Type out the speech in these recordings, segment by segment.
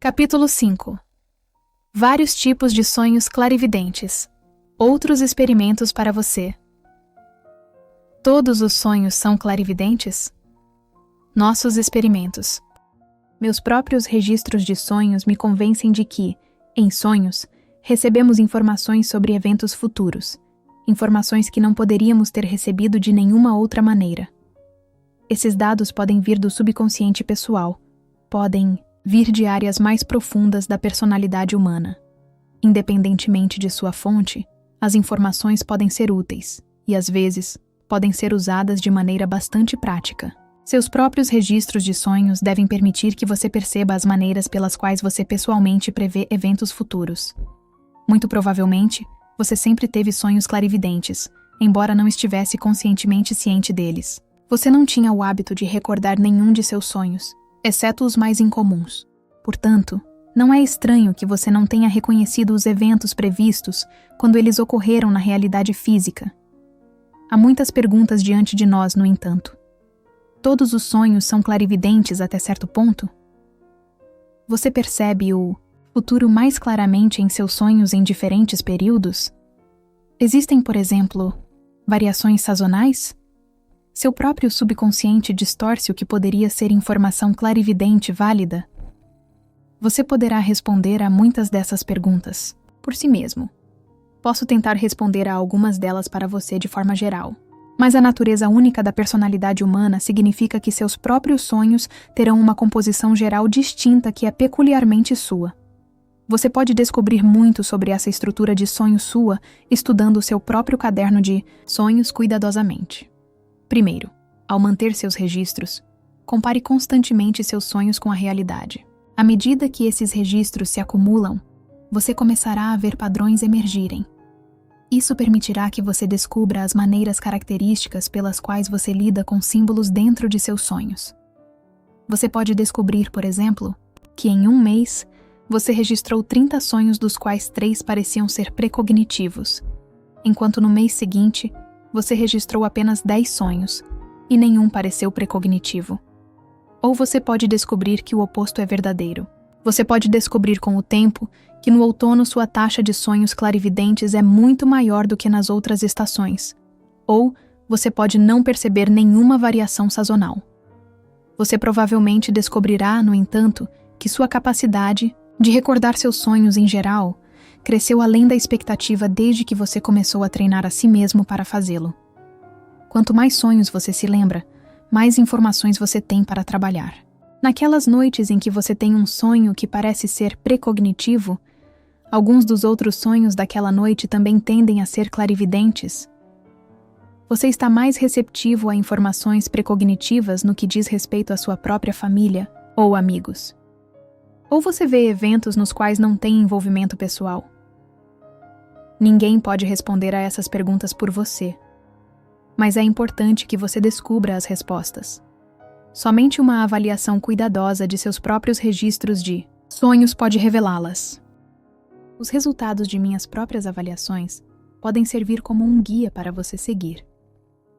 Capítulo 5. Vários tipos de sonhos clarividentes. Outros experimentos para você. Todos os sonhos são clarividentes? Nossos experimentos. Meus próprios registros de sonhos me convencem de que, em sonhos, recebemos informações sobre eventos futuros, informações que não poderíamos ter recebido de nenhuma outra maneira. Esses dados podem vir do subconsciente pessoal, podem vir de áreas mais profundas da personalidade humana. Independentemente de sua fonte, as informações podem ser úteis e, às vezes, podem ser usadas de maneira bastante prática. Seus próprios registros de sonhos devem permitir que você perceba as maneiras pelas quais você pessoalmente prevê eventos futuros. Muito provavelmente, você sempre teve sonhos clarividentes, embora não estivesse conscientemente ciente deles. Você não tinha o hábito de recordar nenhum de seus sonhos, exceto os mais incomuns. Portanto, não é estranho que você não tenha reconhecido os eventos previstos quando eles ocorreram na realidade física. Há muitas perguntas diante de nós, no entanto. Todos os sonhos são clarividentes até certo ponto? Você percebe o futuro mais claramente em seus sonhos em diferentes períodos? Existem, por exemplo, variações sazonais? Seu próprio subconsciente distorce o que poderia ser informação clarividente válida? Você poderá responder a muitas dessas perguntas por si mesmo. Posso tentar responder a algumas delas para você de forma geral. Mas a natureza única da personalidade humana significa que seus próprios sonhos terão uma composição geral distinta que é peculiarmente sua. Você pode descobrir muito sobre essa estrutura de sonho sua estudando o seu próprio caderno de sonhos cuidadosamente. Primeiro, ao manter seus registros, compare constantemente seus sonhos com a realidade. À medida que esses registros se acumulam, você começará a ver padrões emergirem. Isso permitirá que você descubra as maneiras características pelas quais você lida com símbolos dentro de seus sonhos. Você pode descobrir, por exemplo, que em um mês, você registrou 30 sonhos dos quais 3 pareciam ser precognitivos, enquanto no mês seguinte, você registrou apenas 10 sonhos, e nenhum pareceu precognitivo. Ou você pode descobrir que o oposto é verdadeiro. Você pode descobrir com o tempo que no outono sua taxa de sonhos clarividentes é muito maior do que nas outras estações. Ou você pode não perceber nenhuma variação sazonal. Você provavelmente descobrirá, no entanto, que sua capacidade de recordar seus sonhos em geral cresceu além da expectativa desde que você começou a treinar a si mesmo para fazê-lo. Quanto mais sonhos você se lembra, mais informações você tem para trabalhar. Naquelas noites em que você tem um sonho que parece ser precognitivo, alguns dos outros sonhos daquela noite também tendem a ser clarividentes. Você está mais receptivo a informações precognitivas no que diz respeito à sua própria família ou amigos. Ou você vê eventos nos quais não tem envolvimento pessoal? Ninguém pode responder a essas perguntas por você. Mas é importante que você descubra as respostas. Somente uma avaliação cuidadosa de seus próprios registros de sonhos pode revelá-las. Os resultados de minhas próprias avaliações podem servir como um guia para você seguir.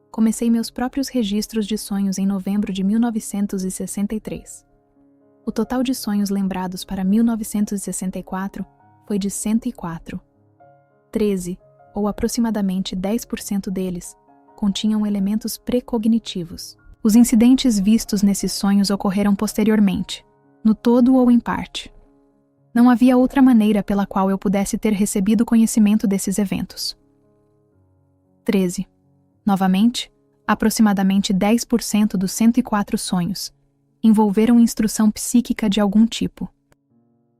Comecei meus próprios registros de sonhos em novembro de 1963. O total de sonhos lembrados para 1964 foi de 104. 13, ou aproximadamente 10% deles, continham elementos precognitivos. Os incidentes vistos nesses sonhos ocorreram posteriormente, no todo ou em parte. Não havia outra maneira pela qual eu pudesse ter recebido conhecimento desses eventos. 13. Novamente, aproximadamente 10% dos 104 sonhos envolveram instrução psíquica de algum tipo.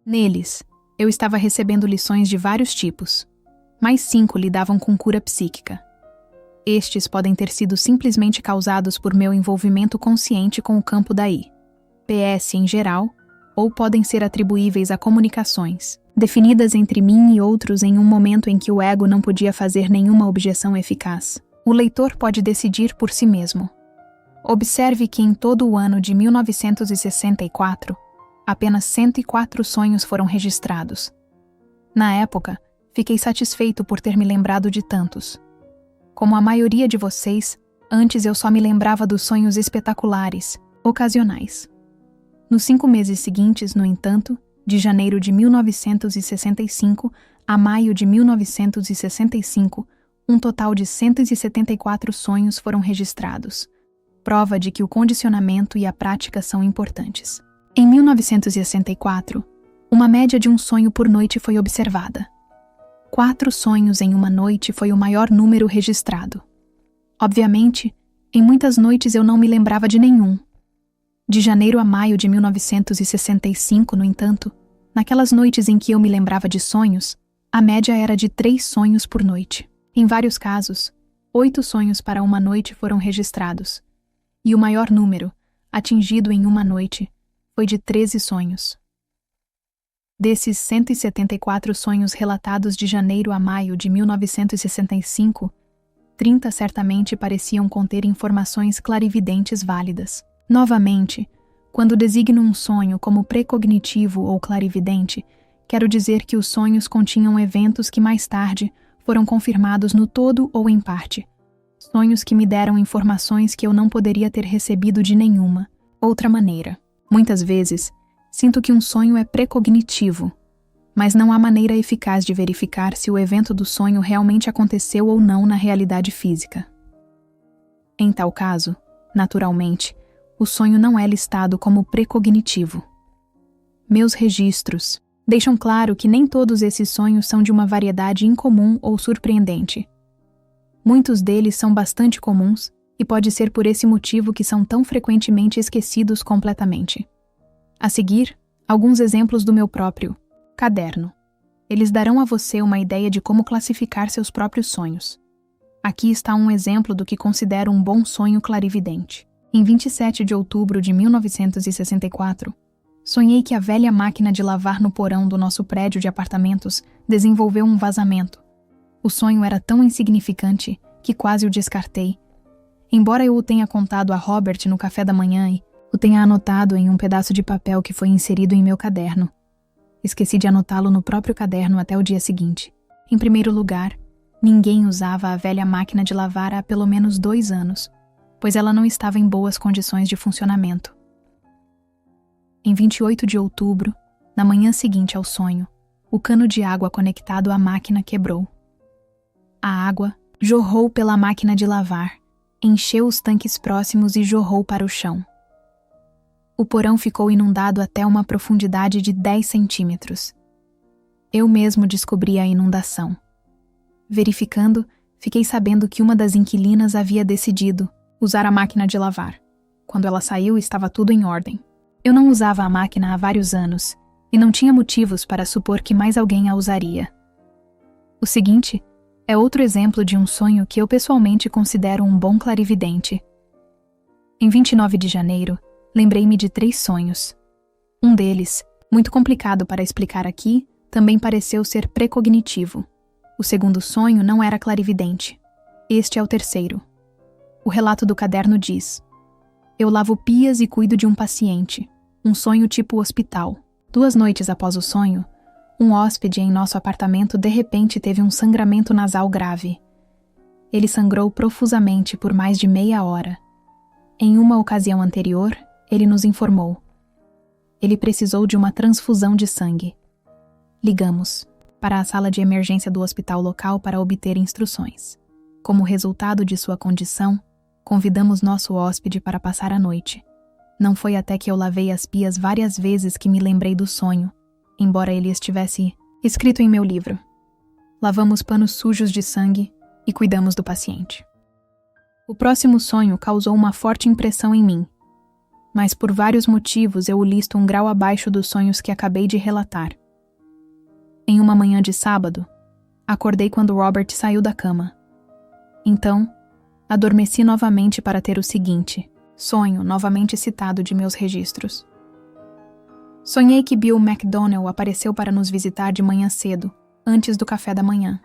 Neles, eu estava recebendo lições de vários tipos. Mais 5 lidavam com cura psíquica. Estes podem ter sido simplesmente causados por meu envolvimento consciente com o campo da PS em geral, ou podem ser atribuíveis a comunicações, definidas entre mim e outros em um momento em que o ego não podia fazer nenhuma objeção eficaz. O leitor pode decidir por si mesmo. Observe que em todo o ano de 1964, apenas 104 sonhos foram registrados. Na época, fiquei satisfeito por ter me lembrado de tantos. Como a maioria de vocês, antes eu só me lembrava dos sonhos espetaculares, ocasionais. Nos 5 meses seguintes, no entanto, De janeiro de 1965 a maio de 1965, um total de 174 sonhos foram registrados. Prova de que o condicionamento e a prática são importantes. Em 1964, uma média de um sonho por noite foi observada. 4 sonhos em uma noite foi o maior número registrado. Obviamente, em muitas noites eu não me lembrava de nenhum. De janeiro a maio de 1965, no entanto, naquelas noites em que eu me lembrava de sonhos, a média era de 3 sonhos por noite. Em vários casos, 8 sonhos para uma noite foram registrados, e o maior número, atingido em uma noite, foi de 13 sonhos. Desses 174 sonhos relatados de janeiro a maio de 1965, 30 certamente pareciam conter informações clarividentes válidas. Novamente, quando designo um sonho como precognitivo ou clarividente, quero dizer que os sonhos continham eventos que mais tarde foram confirmados no todo ou em parte. Sonhos que me deram informações que eu não poderia ter recebido de nenhuma outra maneira. Muitas vezes, sinto que um sonho é precognitivo, mas não há maneira eficaz de verificar se o evento do sonho realmente aconteceu ou não na realidade física. Em tal caso, naturalmente, o sonho não é listado como precognitivo. Meus registros deixam claro que nem todos esses sonhos são de uma variedade incomum ou surpreendente. Muitos deles são bastante comuns e pode ser por esse motivo que são tão frequentemente esquecidos completamente. A seguir, alguns exemplos do meu próprio caderno. Eles darão a você uma ideia de como classificar seus próprios sonhos. Aqui está um exemplo do que considero um bom sonho clarividente. Em 27 de outubro de 1964, sonhei que a velha máquina de lavar no porão do nosso prédio de apartamentos desenvolveu um vazamento. O sonho era tão insignificante que quase o descartei. Embora eu o tenha contado a Robert no café da manhã e o tenha anotado em um pedaço de papel que foi inserido em meu caderno, esqueci de anotá-lo no próprio caderno até o dia seguinte. Em primeiro lugar, ninguém usava a velha máquina de lavar há pelo menos 2 anos, pois ela não estava em boas condições de funcionamento. Em 28 de outubro, na manhã seguinte ao sonho, o cano de água conectado à máquina quebrou. A água jorrou pela máquina de lavar, encheu os tanques próximos e jorrou para o chão. O porão ficou inundado até uma profundidade de 10 centímetros. Eu mesmo descobri a inundação. Verificando, fiquei sabendo que uma das inquilinas havia decidido usar a máquina de lavar. Quando ela saiu, estava tudo em ordem. Eu não usava a máquina há vários anos e não tinha motivos para supor que mais alguém a usaria. O seguinte é outro exemplo de um sonho que eu pessoalmente considero um bom clarividente. Em 29 de janeiro, lembrei-me de 3 sonhos. Um deles, muito complicado para explicar aqui, também pareceu ser precognitivo. O segundo sonho não era clarividente. Este é o terceiro. O relato do caderno diz: eu lavo pias e cuido de um paciente. Um sonho tipo hospital. 2 noites após o sonho, um hóspede em nosso apartamento de repente teve um sangramento nasal grave. Ele sangrou profusamente por mais de meia hora. Em uma ocasião anterior, ele nos informou: ele precisou de uma transfusão de sangue. Ligamos para a sala de emergência do hospital local para obter instruções. Como resultado de sua condição, convidamos nosso hóspede para passar a noite. Não foi até que eu lavei as pias várias vezes que me lembrei do sonho, embora ele estivesse escrito em meu livro. Lavamos panos sujos de sangue e cuidamos do paciente. O próximo sonho causou uma forte impressão em mim, mas por vários motivos eu o listo um grau abaixo dos sonhos que acabei de relatar. Em uma manhã de sábado, acordei quando Robert saiu da cama. Então, adormeci novamente para ter o seguinte sonho novamente citado de meus registros. Sonhei que Bill McDonnell apareceu para nos visitar de manhã cedo, antes do café da manhã.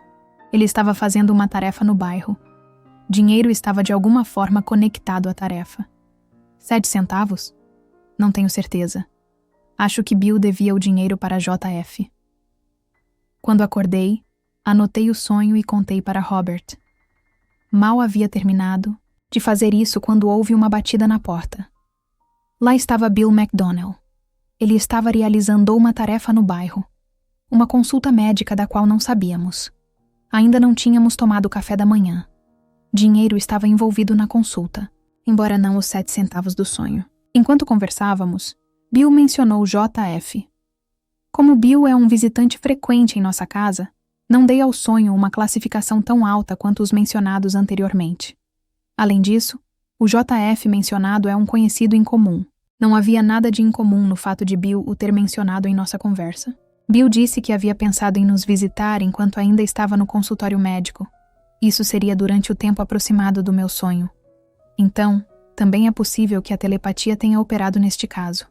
Ele estava fazendo uma tarefa no bairro. Dinheiro estava de alguma forma conectado à tarefa. 7 centavos? Não tenho certeza. Acho que Bill devia o dinheiro para JF. Quando acordei, anotei o sonho e contei para Robert. Mal havia terminado de fazer isso quando houve uma batida na porta. Lá estava Bill McDonnell. Ele estava realizando uma tarefa no bairro, uma consulta médica da qual não sabíamos. Ainda não tínhamos tomado café da manhã. Dinheiro estava envolvido na consulta, embora não os 7 centavos do sonho. Enquanto conversávamos, Bill mencionou JF. Como Bill é um visitante frequente em nossa casa, não dei ao sonho uma classificação tão alta quanto os mencionados anteriormente. Além disso, o JF mencionado é um conhecido em comum. Não havia nada de incomum no fato de Bill o ter mencionado em nossa conversa. Bill disse que havia pensado em nos visitar enquanto ainda estava no consultório médico. Isso seria durante o tempo aproximado do meu sonho. Então, também é possível que a telepatia tenha operado neste caso.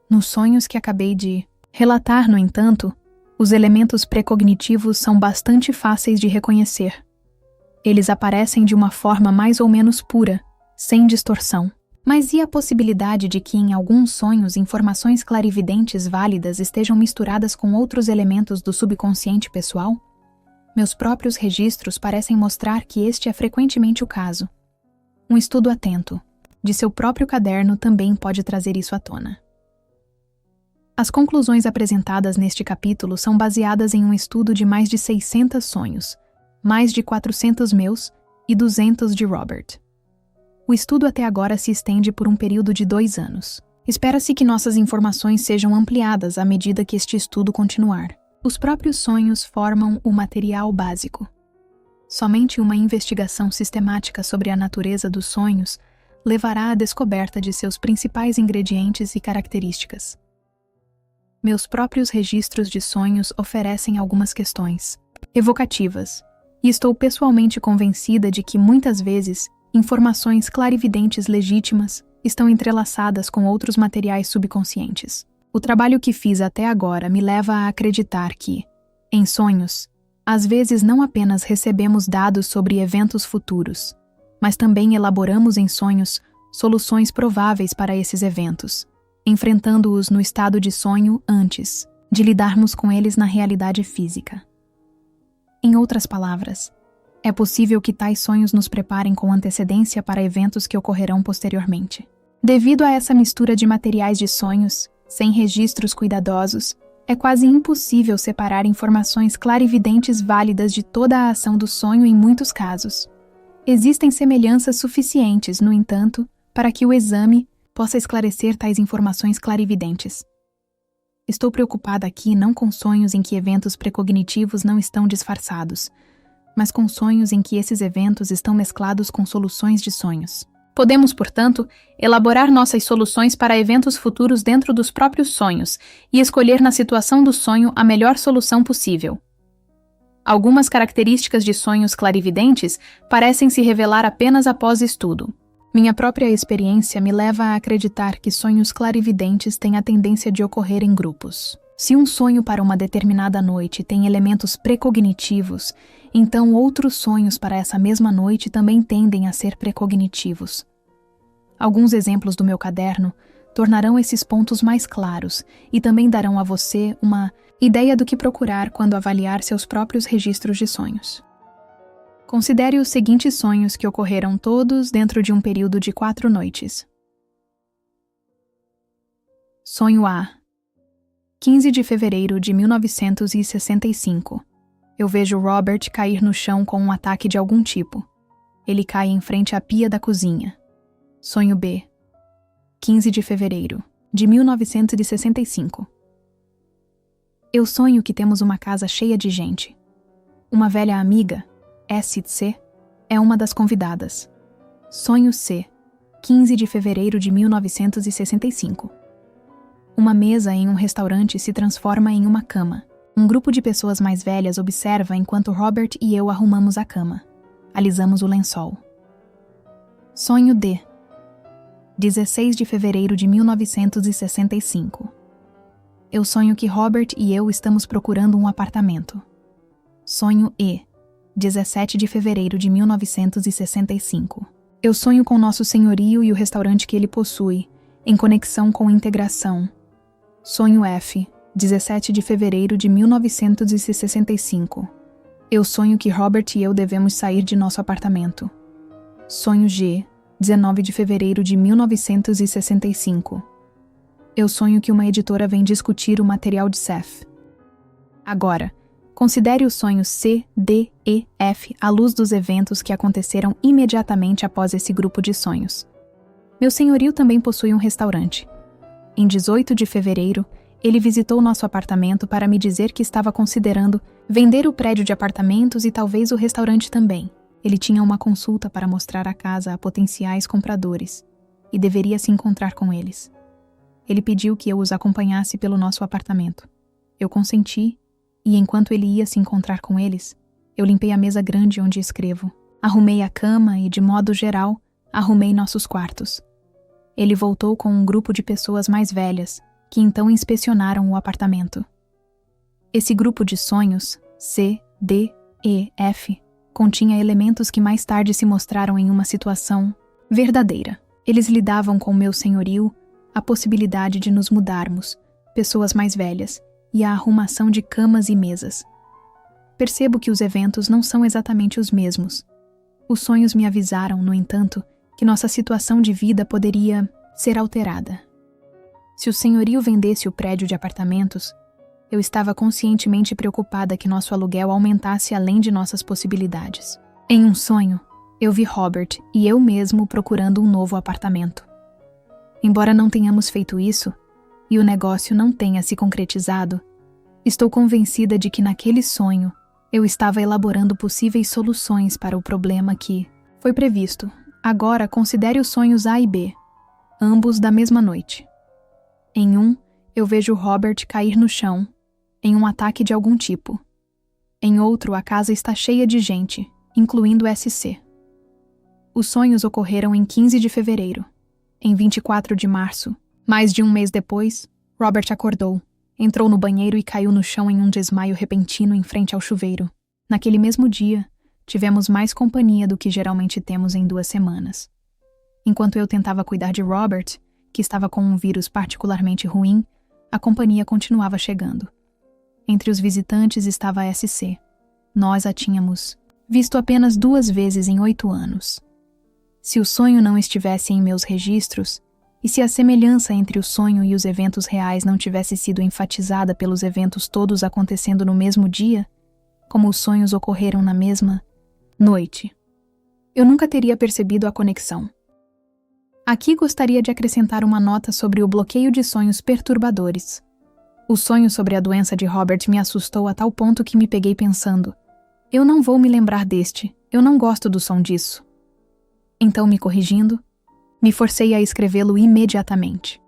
Nos sonhos que acabei de relatar, no entanto, os elementos precognitivos são bastante fáceis de reconhecer. Eles aparecem de uma forma mais ou menos pura, sem distorção. Mas e a possibilidade de que em alguns sonhos informações clarividentes válidas estejam misturadas com outros elementos do subconsciente pessoal? Meus próprios registros parecem mostrar que este é frequentemente o caso. Um estudo atento de seu próprio caderno também pode trazer isso à tona. As conclusões apresentadas neste capítulo são baseadas em um estudo de mais de 600 sonhos, mais de 400 meus e 200 de Robert. O estudo até agora se estende por um período de 2 anos. Espera-se que nossas informações sejam ampliadas à medida que este estudo continuar. Os próprios sonhos formam o material básico. Somente uma investigação sistemática sobre a natureza dos sonhos levará à descoberta de seus principais ingredientes e características. Meus próprios registros de sonhos oferecem algumas questões evocativas, e estou pessoalmente convencida de que, muitas vezes, informações clarividentes legítimas estão entrelaçadas com outros materiais subconscientes. O trabalho que fiz até agora me leva a acreditar que, em sonhos, às vezes não apenas recebemos dados sobre eventos futuros, mas também elaboramos em sonhos soluções prováveis para esses eventos, enfrentando-os no estado de sonho antes de lidarmos com eles na realidade física. Em outras palavras, é possível que tais sonhos nos preparem com antecedência para eventos que ocorrerão posteriormente. Devido a essa mistura de materiais de sonhos, sem registros cuidadosos, é quase impossível separar informações clarividentes válidas de toda a ação do sonho em muitos casos. Existem semelhanças suficientes, no entanto, para que o exame possa esclarecer tais informações clarividentes. Estou preocupada aqui não com sonhos em que eventos precognitivos não estão disfarçados, mas com sonhos em que esses eventos estão mesclados com soluções de sonhos. Podemos, portanto, elaborar nossas soluções para eventos futuros dentro dos próprios sonhos e escolher na situação do sonho a melhor solução possível. Algumas características de sonhos clarividentes parecem se revelar apenas após estudo. Minha própria experiência me leva a acreditar que sonhos clarividentes têm a tendência de ocorrer em grupos. Se um sonho para uma determinada noite tem elementos precognitivos, então outros sonhos para essa mesma noite também tendem a ser precognitivos. Alguns exemplos do meu caderno tornarão esses pontos mais claros e também darão a você uma ideia do que procurar quando avaliar seus próprios registros de sonhos. Considere os seguintes sonhos que ocorreram todos dentro de um período de 4 noites. Sonho A. 15 de fevereiro de 1965. Eu vejo Robert cair no chão com um ataque de algum tipo. Ele cai em frente à pia da cozinha. Sonho B. 15 de fevereiro de 1965. Eu sonho que temos uma casa cheia de gente. Uma velha amiga, SC, é uma das convidadas. Sonho C. 15 de fevereiro de 1965. Uma mesa em um restaurante se transforma em uma cama. Um grupo de pessoas mais velhas observa enquanto Robert e eu arrumamos a cama. Alisamos o lençol. Sonho D. 16 de fevereiro de 1965. Eu sonho que Robert e eu estamos procurando um apartamento. Sonho E. 17 de fevereiro de 1965. Eu sonho com Nosso Senhorio e o restaurante que ele possui, em conexão com integração. Sonho F. 17 de fevereiro de 1965. Eu sonho que Robert e eu devemos sair de nosso apartamento. Sonho G. 19 de fevereiro de 1965. Eu sonho que uma editora vem discutir o material de Seth. Agora, considere os sonhos C, D, E, F à luz dos eventos que aconteceram imediatamente após esse grupo de sonhos. Meu senhorio também possui um restaurante. Em 18 de fevereiro, ele visitou nosso apartamento para me dizer que estava considerando vender o prédio de apartamentos e talvez o restaurante também. Ele tinha uma consulta para mostrar a casa a potenciais compradores e deveria se encontrar com eles. Ele pediu que eu os acompanhasse pelo nosso apartamento. Eu consenti e, enquanto ele ia se encontrar com eles, eu limpei a mesa grande onde escrevo, arrumei a cama e, de modo geral, arrumei nossos quartos. Ele voltou com um grupo de pessoas mais velhas, que então inspecionaram o apartamento. Esse grupo de sonhos, C, D, E, F, continha elementos que mais tarde se mostraram em uma situação verdadeira. Eles lidavam com meu senhorio, a possibilidade de nos mudarmos, pessoas mais velhas, e a arrumação de camas e mesas. Percebo que os eventos não são exatamente os mesmos. Os sonhos me avisaram, no entanto, que nossa situação de vida poderia ser alterada. Se o senhorio vendesse o prédio de apartamentos, eu estava conscientemente preocupada que nosso aluguel aumentasse além de nossas possibilidades. Em um sonho, eu vi Robert e eu mesmo procurando um novo apartamento. Embora não tenhamos feito isso, e o negócio não tenha se concretizado, estou convencida de que naquele sonho eu estava elaborando possíveis soluções para o problema que foi previsto. Agora considere os sonhos A e B, ambos da mesma noite. Em um, eu vejo Robert cair no chão, em um ataque de algum tipo. Em outro, a casa está cheia de gente, incluindo SC. Os sonhos ocorreram em 15 de fevereiro. Em 24 de março, mais de um mês depois, Robert acordou, entrou no banheiro e caiu no chão em um desmaio repentino em frente ao chuveiro. Naquele mesmo dia, tivemos mais companhia do que geralmente temos em 2 semanas. Enquanto eu tentava cuidar de Robert, que estava com um vírus particularmente ruim, a companhia continuava chegando. Entre os visitantes estava a SC. Nós a tínhamos visto apenas 2 vezes em 8 anos. Se o sonho não estivesse em meus registros, e se a semelhança entre o sonho e os eventos reais não tivesse sido enfatizada pelos eventos todos acontecendo no mesmo dia, como os sonhos ocorreram na mesma noite, eu nunca teria percebido a conexão. Aqui gostaria de acrescentar uma nota sobre o bloqueio de sonhos perturbadores. O sonho sobre a doença de Robert me assustou a tal ponto que me peguei pensando: eu não vou me lembrar deste, eu não gosto do som disso. Então, me corrigindo, me forcei a escrevê-lo imediatamente.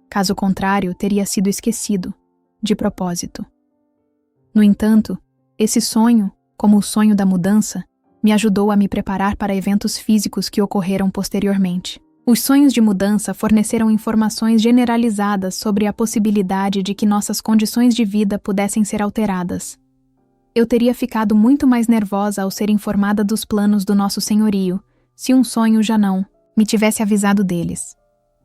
Caso contrário, teria sido esquecido, de propósito. No entanto, esse sonho, como o sonho da mudança, me ajudou a me preparar para eventos físicos que ocorreram posteriormente. Os sonhos de mudança forneceram informações generalizadas sobre a possibilidade de que nossas condições de vida pudessem ser alteradas. Eu teria ficado muito mais nervosa ao ser informada dos planos do nosso senhorio, se um sonho já não me tivesse avisado deles.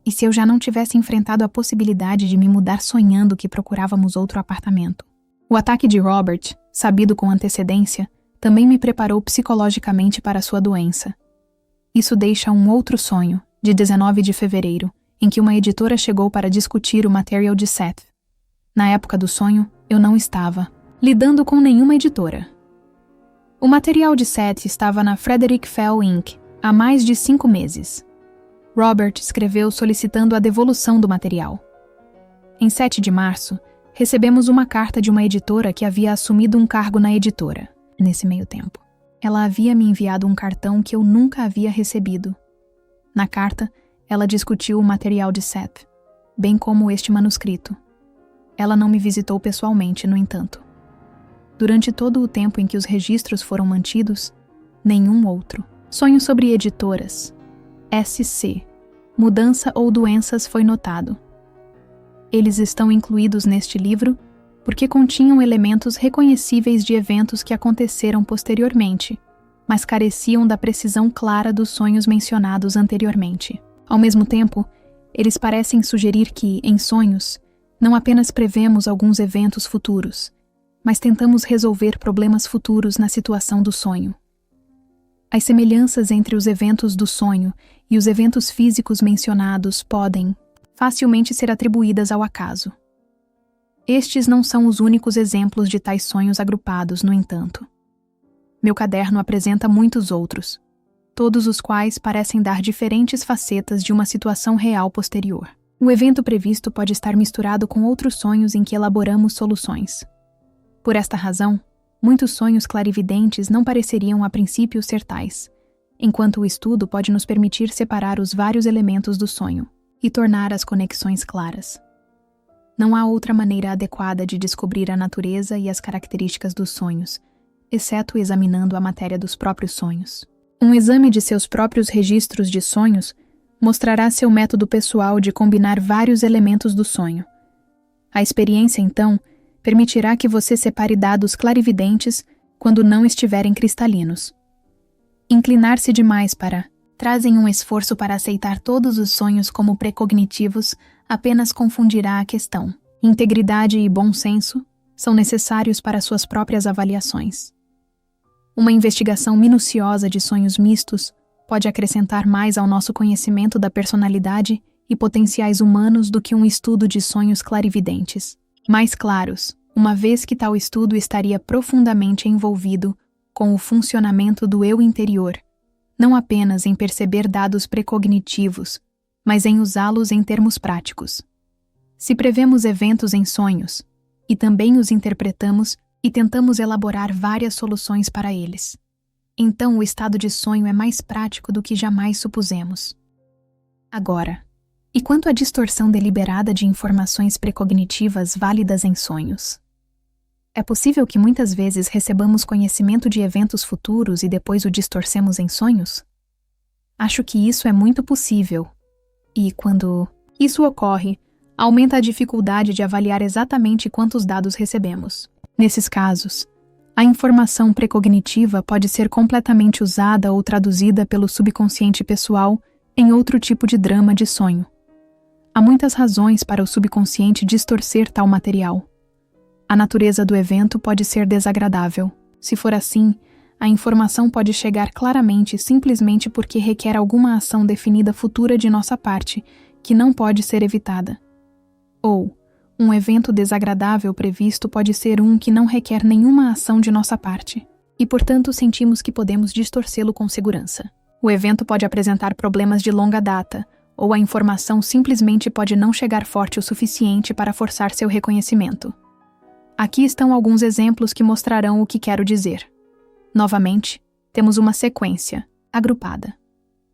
E se eu já não tivesse enfrentado a possibilidade de me mudar sonhando que procurávamos outro apartamento. O ataque de Robert, sabido com antecedência, também me preparou psicologicamente para sua doença. Isso deixa um outro sonho, de 19 de fevereiro, em que uma editora chegou para discutir o material de Seth. Na época do sonho, eu não estava lidando com nenhuma editora. O material de Seth estava na Frederick Fell Inc. há mais de 5 meses. Robert escreveu solicitando a devolução do material. Em 7 de março, recebemos uma carta de uma editora que havia assumido um cargo na editora. Nesse meio tempo, ela havia me enviado um cartão que eu nunca havia recebido. Na carta, ela discutiu o material de Seth, bem como este manuscrito. Ela não me visitou pessoalmente, no entanto. Durante todo o tempo em que os registros foram mantidos, nenhum outro. Sonho sobre editoras. SC. Mudança ou doenças foi notado. Eles estão incluídos neste livro porque continham elementos reconhecíveis de eventos que aconteceram posteriormente, mas careciam da precisão clara dos sonhos mencionados anteriormente. Ao mesmo tempo, eles parecem sugerir que, em sonhos, não apenas prevemos alguns eventos futuros, mas tentamos resolver problemas futuros na situação do sonho. As semelhanças entre os eventos do sonho e os eventos físicos mencionados podem facilmente ser atribuídas ao acaso. Estes não são os únicos exemplos de tais sonhos agrupados, no entanto. Meu caderno apresenta muitos outros, todos os quais parecem dar diferentes facetas de uma situação real posterior. O evento previsto pode estar misturado com outros sonhos em que elaboramos soluções. Por esta razão, muitos sonhos clarividentes não pareceriam a princípio ser tais, enquanto o estudo pode nos permitir separar os vários elementos do sonho e tornar as conexões claras. Não há outra maneira adequada de descobrir a natureza e as características dos sonhos, exceto examinando a matéria dos próprios sonhos. Um exame de seus próprios registros de sonhos mostrará seu método pessoal de combinar vários elementos do sonho. A experiência, então, permitirá que você separe dados clarividentes quando não estiverem cristalinos. Inclinar-se demais para trazem um esforço para aceitar todos os sonhos como precognitivos apenas confundirá a questão. Integridade e bom senso são necessários para suas próprias avaliações. Uma investigação minuciosa de sonhos mistos pode acrescentar mais ao nosso conhecimento da personalidade e potenciais humanos do que um estudo de sonhos clarividentes, mais claros, uma vez que tal estudo estaria profundamente envolvido com o funcionamento do eu interior, não apenas em perceber dados precognitivos, mas em usá-los em termos práticos. Se prevemos eventos em sonhos, e também os interpretamos e tentamos elaborar várias soluções para eles, então o estado de sonho é mais prático do que jamais supusemos. Agora, e quanto à distorção deliberada de informações precognitivas válidas em sonhos? É possível que muitas vezes recebamos conhecimento de eventos futuros e depois o distorcemos em sonhos? Acho que isso é muito possível. E quando isso ocorre, aumenta a dificuldade de avaliar exatamente quantos dados recebemos. Nesses casos, a informação precognitiva pode ser completamente usada ou traduzida pelo subconsciente pessoal em outro tipo de drama de sonho. Há muitas razões para o subconsciente distorcer tal material. A natureza do evento pode ser desagradável. Se for assim, a informação pode chegar claramente simplesmente porque requer alguma ação definida futura de nossa parte, que não pode ser evitada. Ou, um evento desagradável previsto pode ser um que não requer nenhuma ação de nossa parte, e portanto sentimos que podemos distorcê-lo com segurança. O evento pode apresentar problemas de longa data, ou a informação simplesmente pode não chegar forte o suficiente para forçar seu reconhecimento. Aqui estão alguns exemplos que mostrarão o que quero dizer. Novamente, temos uma sequência, agrupada.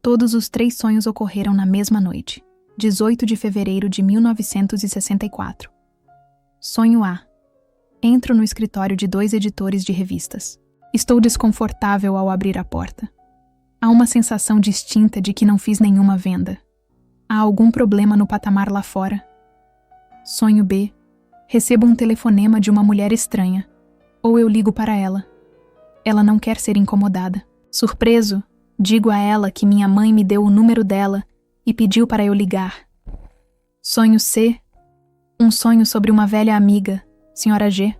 Todos os 3 sonhos ocorreram na mesma noite, 18 de fevereiro de 1964. Sonho A. Entro no escritório de 2 editores de revistas. Estou desconfortável ao abrir a porta. Há uma sensação distinta de que não fiz nenhuma venda. Há algum problema no patamar lá fora? Sonho B. Recebo um telefonema de uma mulher estranha. Ou eu ligo para ela. Ela não quer ser incomodada. Surpreso, digo a ela que minha mãe me deu o número dela e pediu para eu ligar. Sonho C. Um sonho sobre uma velha amiga, Sra. G.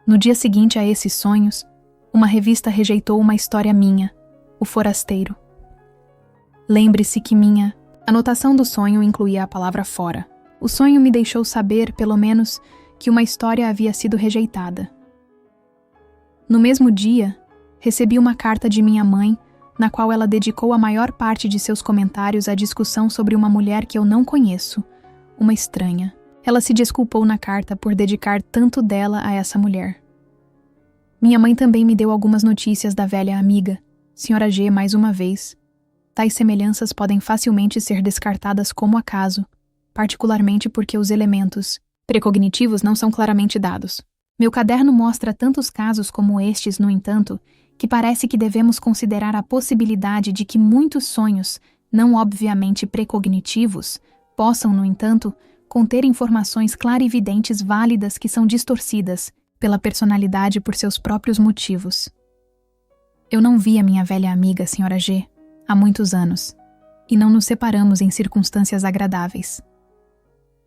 No dia seguinte a esses sonhos, uma revista rejeitou uma história minha, O Forasteiro. Lembre-se que minha anotação do sonho incluía a palavra fora. O sonho me deixou saber, pelo menos, que uma história havia sido rejeitada. No mesmo dia, recebi uma carta de minha mãe, na qual ela dedicou a maior parte de seus comentários à discussão sobre uma mulher que eu não conheço, uma estranha. Ela se desculpou na carta por dedicar tanto dela a essa mulher. Minha mãe também me deu algumas notícias da velha amiga, Sra. G, mais uma vez. Tais semelhanças podem facilmente ser descartadas como acaso, particularmente porque os elementos precognitivos não são claramente dados. Meu caderno mostra tantos casos como estes, no entanto, que parece que devemos considerar a possibilidade de que muitos sonhos, não obviamente precognitivos, possam, no entanto, conter informações clarividentes válidas que são distorcidas pela personalidade por seus próprios motivos. Eu não vi a minha velha amiga, Sra. G, há muitos anos, e não nos separamos em circunstâncias agradáveis.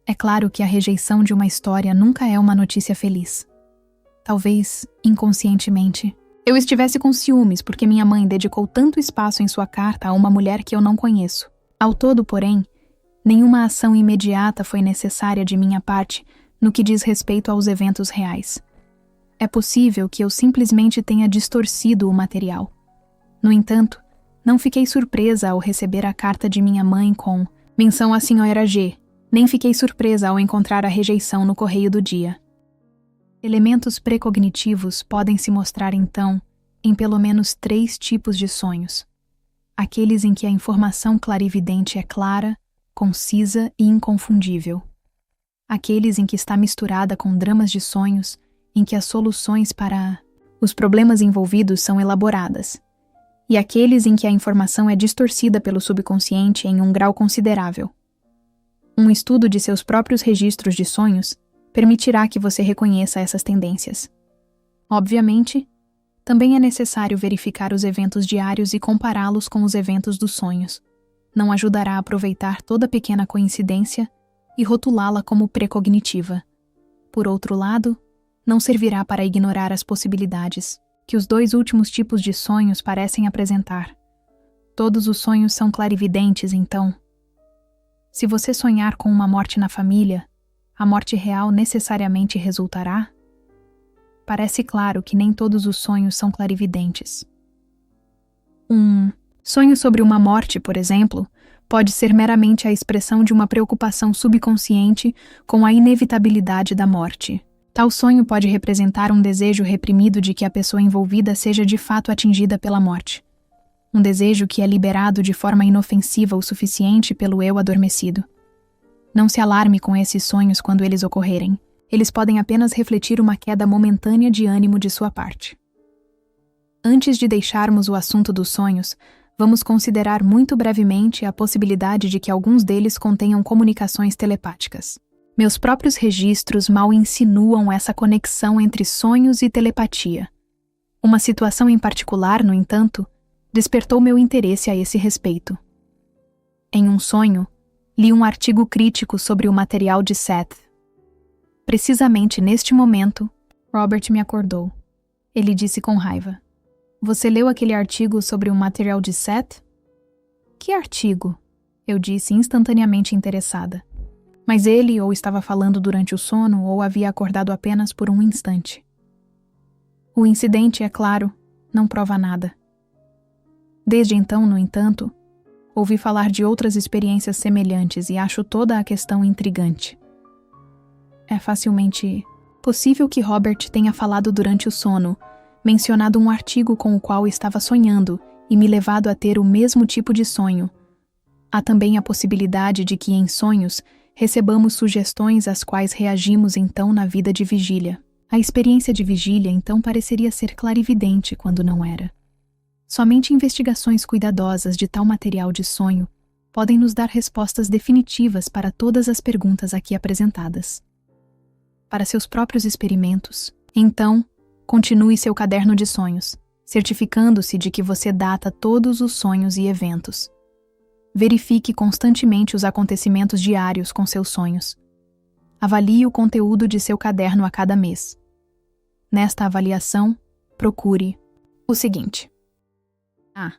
É claro que a rejeição de uma história nunca é uma notícia feliz. Talvez, inconscientemente, eu estivesse com ciúmes porque minha mãe dedicou tanto espaço em sua carta a uma mulher que eu não conheço. Ao todo, porém, Nenhuma ação imediata foi necessária de minha parte no que diz respeito aos eventos reais. É possível que eu simplesmente tenha distorcido o material. No entanto, não fiquei surpresa ao receber a carta de minha mãe com menção à Sra. G, nem fiquei surpresa ao encontrar a rejeição no correio do dia. Elementos precognitivos podem se mostrar, então, em pelo menos 3 tipos de sonhos. Aqueles em que a informação clarividente é clara, concisa e inconfundível. Aqueles em que está misturada com dramas de sonhos, em que as soluções para os problemas envolvidos são elaboradas. E aqueles em que a informação é distorcida pelo subconsciente em um grau considerável. Um estudo de seus próprios registros de sonhos permitirá que você reconheça essas tendências. Obviamente, também é necessário verificar os eventos diários e compará-los com os eventos dos sonhos. Não ajudará a aproveitar toda pequena coincidência e rotulá-la como precognitiva. Por outro lado, não servirá para ignorar as possibilidades que os 2 últimos tipos de sonhos parecem apresentar. Todos os sonhos são clarividentes, então. Se você sonhar com uma morte na família, a morte real necessariamente resultará? Parece claro que nem todos os sonhos são clarividentes. Um sonho sobre uma morte, por exemplo, pode ser meramente a expressão de uma preocupação subconsciente com a inevitabilidade da morte. Tal sonho pode representar um desejo reprimido de que a pessoa envolvida seja de fato atingida pela morte. Um desejo que é liberado de forma inofensiva o suficiente pelo eu adormecido. Não se alarme com esses sonhos quando eles ocorrerem. Eles podem apenas refletir uma queda momentânea de ânimo de sua parte. Antes de deixarmos o assunto dos sonhos, vamos considerar muito brevemente a possibilidade de que alguns deles contenham comunicações telepáticas. Meus próprios registros mal insinuam essa conexão entre sonhos e telepatia. Uma situação em particular, no entanto, despertou meu interesse a esse respeito. Em um sonho, li um artigo crítico sobre o material de Seth. Precisamente neste momento, Robert me acordou. Ele disse com raiva: "Você leu aquele artigo sobre o material de Seth?" "Que artigo?" eu disse instantaneamente interessada. Mas ele ou estava falando durante o sono ou havia acordado apenas por um instante. O incidente, é claro, não prova nada. Desde então, no entanto, ouvi falar de outras experiências semelhantes e acho toda a questão intrigante. É facilmente possível que Robert tenha falado durante o sono, mencionado um artigo com o qual estava sonhando e me levado a ter o mesmo tipo de sonho. Há também a possibilidade de que, em sonhos, recebamos sugestões às quais reagimos então na vida de vigília. A experiência de vigília então pareceria ser clarividente quando não era. Somente investigações cuidadosas de tal material de sonho podem nos dar respostas definitivas para todas as perguntas aqui apresentadas. Para seus próprios experimentos, então, continue seu caderno de sonhos, certificando-se de que você data todos os sonhos e eventos. Verifique constantemente os acontecimentos diários com seus sonhos. Avalie o conteúdo de seu caderno a cada mês. Nesta avaliação, procure o seguinte: A.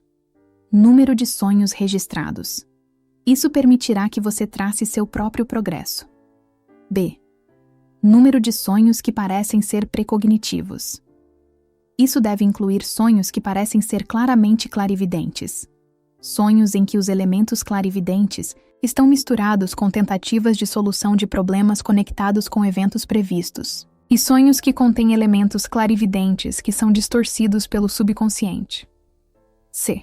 Número de sonhos registrados. Isso permitirá que você trace seu próprio progresso. B. Número de sonhos que parecem ser precognitivos. Isso deve incluir sonhos que parecem ser claramente clarividentes. Sonhos em que os elementos clarividentes estão misturados com tentativas de solução de problemas conectados com eventos previstos. E sonhos que contêm elementos clarividentes que são distorcidos pelo subconsciente. C.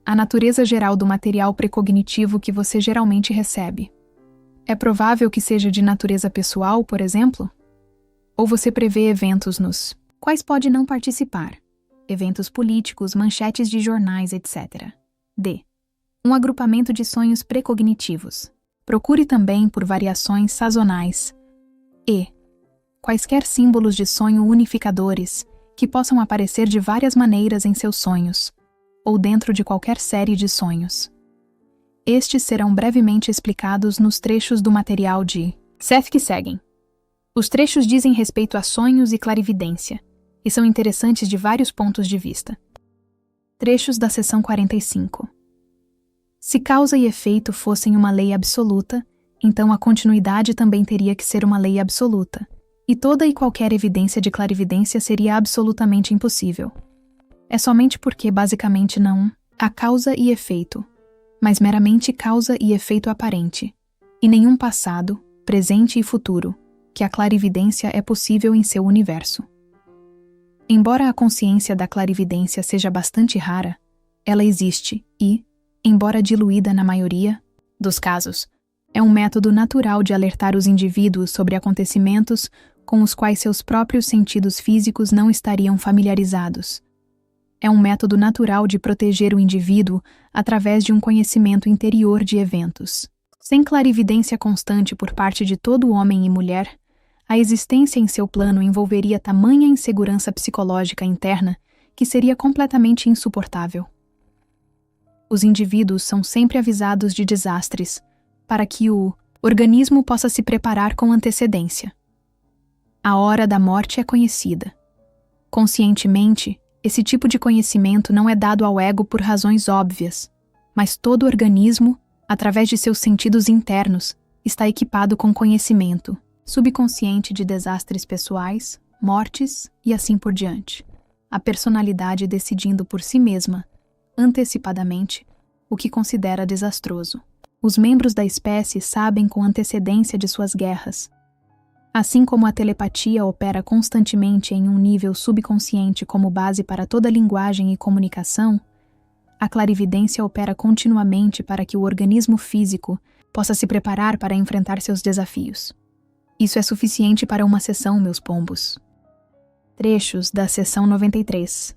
A natureza geral do material precognitivo que você geralmente recebe. É provável que seja de natureza pessoal, por exemplo? Ou você prevê eventos nos quais pode não participar? Eventos políticos, manchetes de jornais, etc. D. Um agrupamento de sonhos precognitivos. Procure também por variações sazonais. E. Quaisquer símbolos de sonho unificadores que possam aparecer de várias maneiras em seus sonhos, ou dentro de qualquer série de sonhos. Estes serão brevemente explicados nos trechos do material de Seth que seguem. Os trechos dizem respeito a sonhos e clarividência, e são interessantes de vários pontos de vista. Trechos da seção 45. Se causa e efeito fossem uma lei absoluta, então a continuidade também teria que ser uma lei absoluta, e toda e qualquer evidência de clarividência seria absolutamente impossível. É somente porque, basicamente, não há causa e efeito, mas meramente causa e efeito aparente, e nenhum passado, presente e futuro, que a clarividência é possível em seu universo. Embora a consciência da clarividência seja bastante rara, ela existe e, embora diluída na maioria dos casos, é um método natural de alertar os indivíduos sobre acontecimentos com os quais seus próprios sentidos físicos não estariam familiarizados. É um método natural de proteger o indivíduo através de um conhecimento interior de eventos. Sem clarividência constante por parte de todo homem e mulher, a existência em seu plano envolveria tamanha insegurança psicológica interna que seria completamente insuportável. Os indivíduos são sempre avisados de desastres, para que o organismo possa se preparar com antecedência. A hora da morte é conhecida. Conscientemente, esse tipo de conhecimento não é dado ao ego por razões óbvias, mas todo o organismo, através de seus sentidos internos, está equipado com conhecimento subconsciente de desastres pessoais, mortes e assim por diante. A personalidade decidindo por si mesma, antecipadamente, o que considera desastroso. Os membros da espécie sabem com antecedência de suas guerras. Assim como a telepatia opera constantemente em um nível subconsciente como base para toda linguagem e comunicação, a clarividência opera continuamente para que o organismo físico possa se preparar para enfrentar seus desafios. Isso é suficiente para uma sessão, meus pombos. Trechos da sessão 93.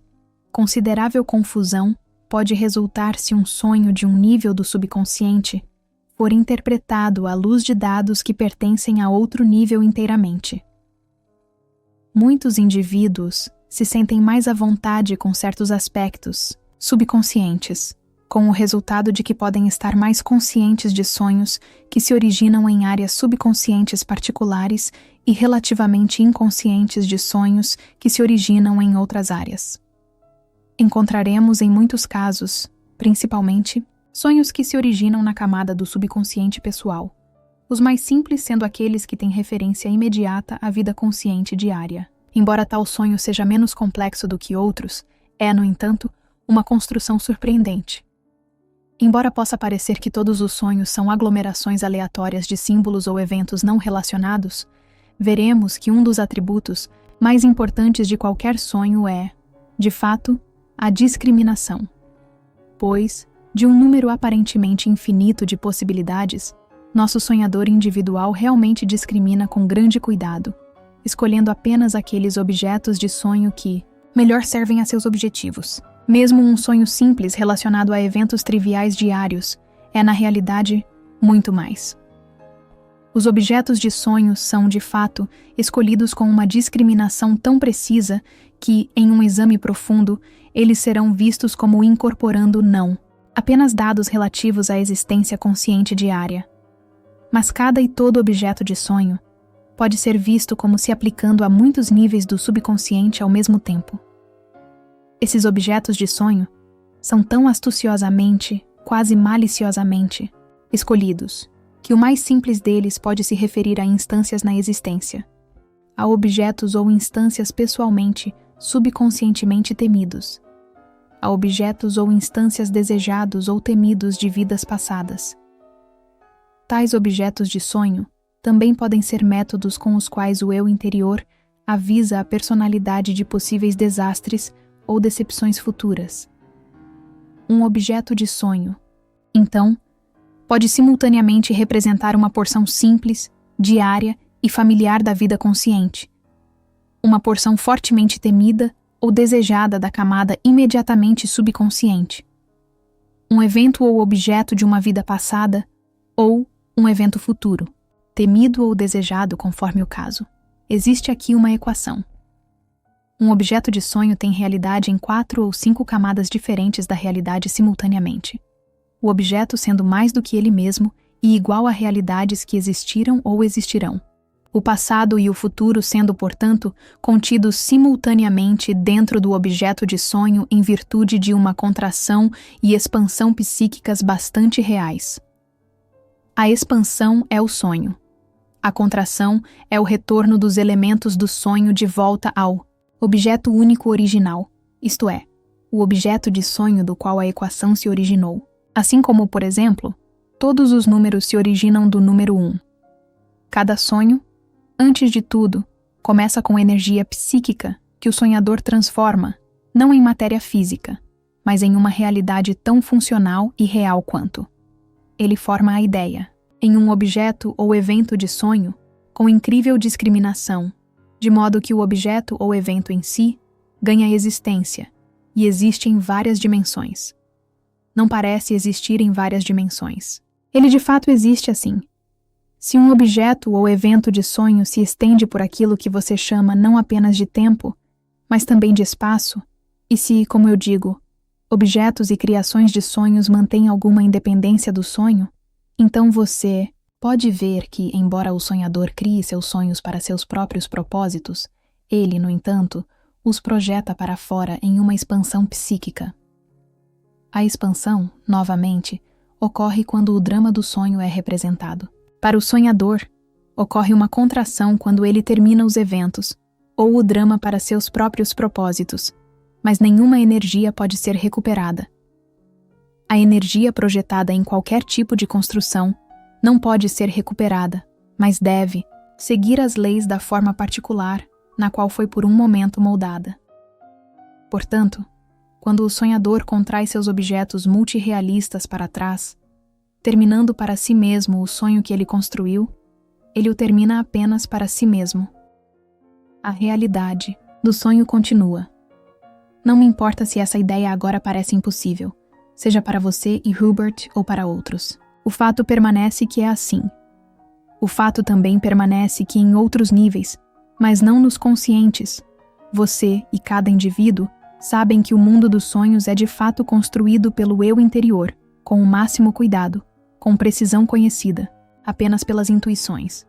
Considerável confusão pode resultar se um sonho de um nível do subconsciente for interpretado à luz de dados que pertencem a outro nível inteiramente. Muitos indivíduos se sentem mais à vontade com certos aspectos subconscientes, com o resultado de que podem estar mais conscientes de sonhos que se originam em áreas subconscientes particulares e relativamente inconscientes de sonhos que se originam em outras áreas. Encontraremos em muitos casos, principalmente, sonhos que se originam na camada do subconsciente pessoal, os mais simples sendo aqueles que têm referência imediata à vida consciente diária. Embora tal sonho seja menos complexo do que outros, é, no entanto, uma construção surpreendente. Embora possa parecer que todos os sonhos são aglomerações aleatórias de símbolos ou eventos não relacionados, veremos que um dos atributos mais importantes de qualquer sonho é, de fato, a discriminação. Pois, de um número aparentemente infinito de possibilidades, nosso sonhador individual realmente discrimina com grande cuidado, escolhendo apenas aqueles objetos de sonho que melhor servem a seus objetivos. Mesmo um sonho simples relacionado a eventos triviais diários é, na realidade, muito mais. Os objetos de sonho são, de fato, escolhidos com uma discriminação tão precisa que, em um exame profundo, eles serão vistos como incorporando não apenas dados relativos à existência consciente diária. Mas cada e todo objeto de sonho pode ser visto como se aplicando a muitos níveis do subconsciente ao mesmo tempo. Esses objetos de sonho são tão astuciosamente, quase maliciosamente, escolhidos, que o mais simples deles pode se referir a instâncias na existência, a objetos ou instâncias pessoalmente, subconscientemente temidos, a objetos ou instâncias desejados ou temidos de vidas passadas. Tais objetos de sonho também podem ser métodos com os quais o eu interior avisa a personalidade de possíveis desastres ou decepções futuras. Um objeto de sonho, então, pode simultaneamente representar uma porção simples, diária e familiar da vida consciente, uma porção fortemente temida ou desejada da camada imediatamente subconsciente, um evento ou objeto de uma vida passada ou um evento futuro, temido ou desejado conforme o caso. Existe aqui uma equação. Um objeto de sonho tem realidade em 4 ou 5 camadas diferentes da realidade simultaneamente. O objeto sendo mais do que ele mesmo e igual a realidades que existiram ou existirão. o passado e o futuro sendo, portanto, contidos simultaneamente dentro do objeto de sonho em virtude de uma contração e expansão psíquicas bastante reais. A expansão é o sonho. A contração é o retorno dos elementos do sonho de volta ao objeto único original, isto é, o objeto de sonho do qual a equação se originou. Assim como, por exemplo, todos os números se originam do número 1. Cada sonho, antes de tudo, começa com energia psíquica que o sonhador transforma, não em matéria física, mas em uma realidade tão funcional e real quanto. Ele forma a ideia, em um objeto ou evento de sonho, com incrível discriminação, de modo que o objeto ou evento em si ganha existência e existe em várias dimensões. Não parece existir em várias dimensões. Ele de fato existe assim. Se um objeto ou evento de sonho se estende por aquilo que você chama não apenas de tempo, mas também de espaço, e se, como eu digo, objetos e criações de sonhos mantêm alguma independência do sonho, então você pode ver que, embora o sonhador crie seus sonhos para seus próprios propósitos, ele, no entanto, os projeta para fora em uma expansão psíquica. A expansão, novamente, ocorre quando o drama do sonho é representado. Para o sonhador, ocorre uma contração quando ele termina os eventos, ou o drama para seus próprios propósitos, mas nenhuma energia pode ser recuperada. A energia projetada em qualquer tipo de construção não pode ser recuperada, mas deve seguir as leis da forma particular na qual foi por um momento moldada. Portanto, quando o sonhador contrai seus objetos multirrealistas para trás, terminando para si mesmo o sonho que ele construiu, ele o termina apenas para si mesmo. A realidade do sonho continua. Não me importa se essa ideia agora parece impossível, seja para você e Hubert ou para outros. O fato permanece que é assim. O fato também permanece que em outros níveis, mas não nos conscientes, você e cada indivíduo sabem que o mundo dos sonhos é de fato construído pelo eu interior, com o máximo cuidado, com precisão conhecida, apenas pelas intuições.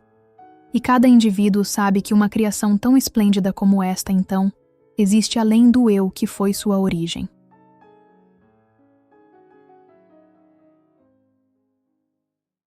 E cada indivíduo sabe que uma criação tão esplêndida como esta, então, existe além do eu que foi sua origem.